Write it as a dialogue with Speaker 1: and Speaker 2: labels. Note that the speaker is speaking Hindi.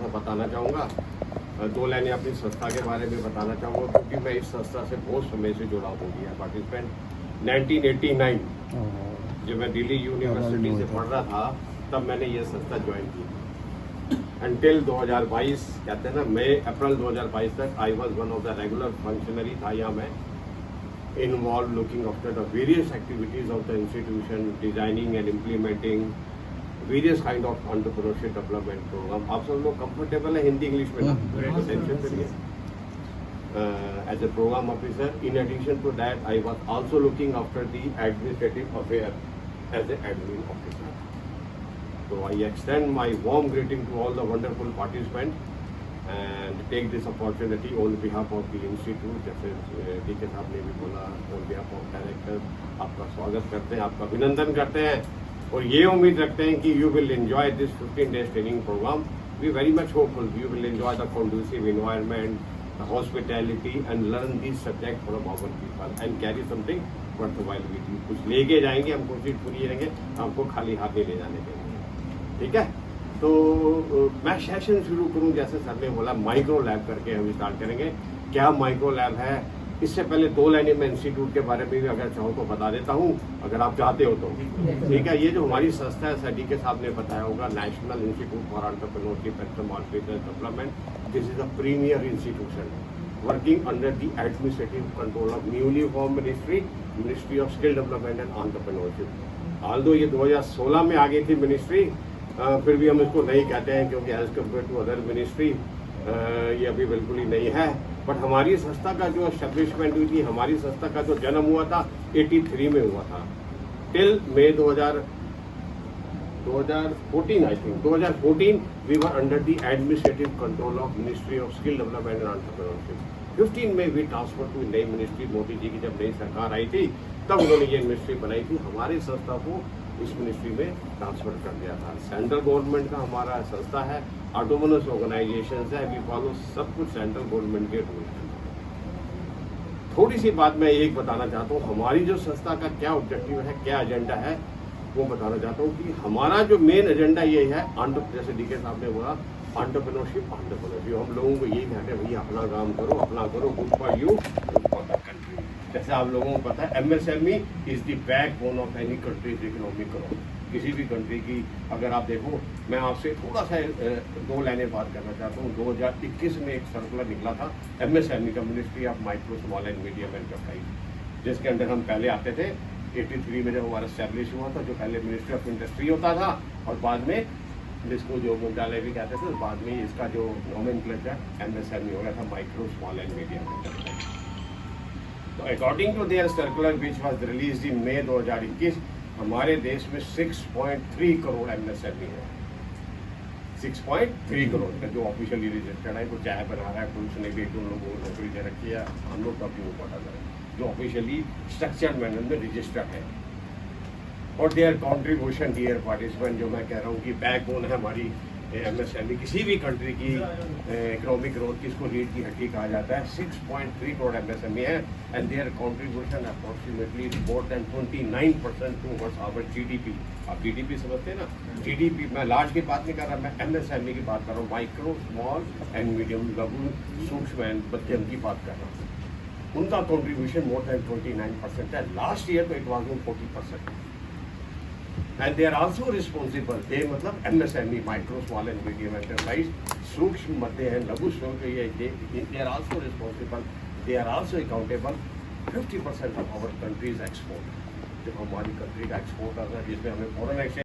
Speaker 1: सा बताना चाहूँगा, 2 लाइनें अपनी संस्था के बारे में बताना चाहूँगा, क्योंकि मैं इस संस्था से बहुत समय से जुड़ा हो गया पार्टिसिपेंट। 1989 जब मैं दिल्ली यूनिवर्सिटी से पढ़ रहा था तब मैंने ये संस्था ज्वाइन की। अंटिल 2022 कहते हैं ना, मई अप्रैल 2022 तक I was one of the regular functionary था यहाँ मैं involve looking after the various activities of the institution, designing and implementing various kind of entrepreneurship development program. आप सब लोग कंफर्टेबल है हिंदी इंग्लिश में ना? टेंशन करिए। As a program officer, in addition to that, I was also looking after the administrative affair as an admin officer. So I extend my warm greeting to all the wonderful participants and take this opportunity on behalf of the institute, जैसे डीके साहब ने भी बोला, on behalf of director आपका स्वागत करते हैं, आपका अभिनंदन करते हैं और ये उम्मीद रखते हैं कि you will enjoy this 15 days training program. We very much hopeful you will enjoy the conducive environment, the hospitality and learn these subjects from our people and carry something worthwhile with you. कुछ लेके जाएंगे, हम कोशिश पूरी करेंगे हमको खाली हाथ नहीं ले जाने देंगे, ठीक है? तो मैं सेशन शुरू करूं, जैसे सर ने बोला माइक्रो लैब करके हम स्टार्ट करेंगे। क्या माइक्रो लैब है, इससे पहले 2 लाइनें मैं इंस्टीट्यूट के बारे में भी अगर चाहो तो बता देता हूं, अगर आप चाहते हो तो, ठीक है? ये जो हमारी संस्था है, सर के साहब ने बताया होगा, national institute for entrepreneurship and small business development. This is a premier institution working under the administrative control of newly form ministry of skill development and entrepreneurship. Although ये 2016 में आ गई थी मिनिस्ट्री, फिर भी हम इसको नहीं कहते हैं क्योंकि as compare to other ministry ये अभी बिल्कुल ही नहीं है। बट हमारी संस्था का जो एस्टेब्लिशमेंट हुई थी, हमारी संस्था का जो जन्म हुआ था 83 में हुआ था, till May 2014 I think 2014 we were under the administrative control of ministry of skill development and entrepreneurship. 15 में वी ट्रांसफर टू नई मिनिस्ट्री, मोदी जी की जब नई सरकार आई थी तब उन्होंने ये मिनिस्ट्री बनाई थी, हमारी संस्था को इस मिनिस्ट्री में ट्रांसफर कर दिया था। सेंट्रल गवर्नमेंट का हमारा संस्था है, ऑटोनोमस ऑर्गेनाइजेशन है, वी फॉलो सब कुछ सेंट्रल गवर्नमेंट के रूल है। थोड़ी सी बात मैं एक बताना चाहता हूँ, हमारी जो संस्था का क्या ऑब्जेक्टिव है, क्या एजेंडा है, वो बताना चाहता हूँ कि हमारा जो मेन एजेंडा ये है, जैसे डीके साहब ने बोला एंटरप्रेन्योरशिप। हम लोगों को यही कहते हैं, भैया अपना काम करो, good for you, good for the country. जैसे आप लोगों को पता है MSME is the backbone of any countries economic growth. किसी भी कंट्री की अगर आप देखो, मैं आपसे थोड़ा सा 2 लाइनें बात करना चाहता हूँ। 2021 में एक सर्कुलर निकला था MSME का, ministry of micro small and medium enterprise, जिसके अंदर हम पहले आते थे। 83 में जब हमारा स्टैब्लिश हुआ था, जो पहले मिनिस्ट्री ऑफ इंडस्ट्री होता था और बाद में जिसको जो मंत्रालय भी कहते थे, बाद में इसका जो नोमेनक्लेचर MSME हो गया था, micro small and medium enterprise. तो according to their circular which was released in May 2021, हमारे देश में 6.3 करोड़ MSME है। 6.3 करोड़ का जो ऑफिशियली रजिस्टर्ड है, कोई चाय बना रहा है, कोई उसने भी 2 लोगों को नौकरी दे रखी है, हम लोग टॉपिंग पता करें, जो ऑफिशियली स्ट्रक्चर्ड मैनर में रजिस्टर्ड है। और देयर कॉन्ट्रीब्यूशन डियर पार्टिसिपेंट, जो मैं कह रहा हूँ कि बैकबोन है हमारी MSME, किसी भी कंट्री की इकोनॉमिक ग्रोथ की, इसको रीढ़ की हड्डी कहा जाता है। 6.3 करोड़ MSME है and their contribution approximately more than 29% towards our GDP। आप GDP समझते हैं ना? GDP, मैं लार्ज की बात नहीं कर रहा, मैं MSME की बात कर रहा हूँ, माइक्रो स्मॉल एंड मीडियम, लघु सूक्ष्म एंड मध्यम की बात कर रहा हूँ। उनका कॉन्ट्रीब्यूशन मोर देन 29% है। लास्ट ईयर तो it was 40%। And they are also responsible, they मतलब MSME, micro small and medium enterprise, सूक्ष्म मध्य एंड लघु they are also responsible, they are also accountable 50% of our country's export। जो हमारी कंट्री का एक्सपोर्ट आता है, जिसमें हमें फॉरेन एक्सचेंज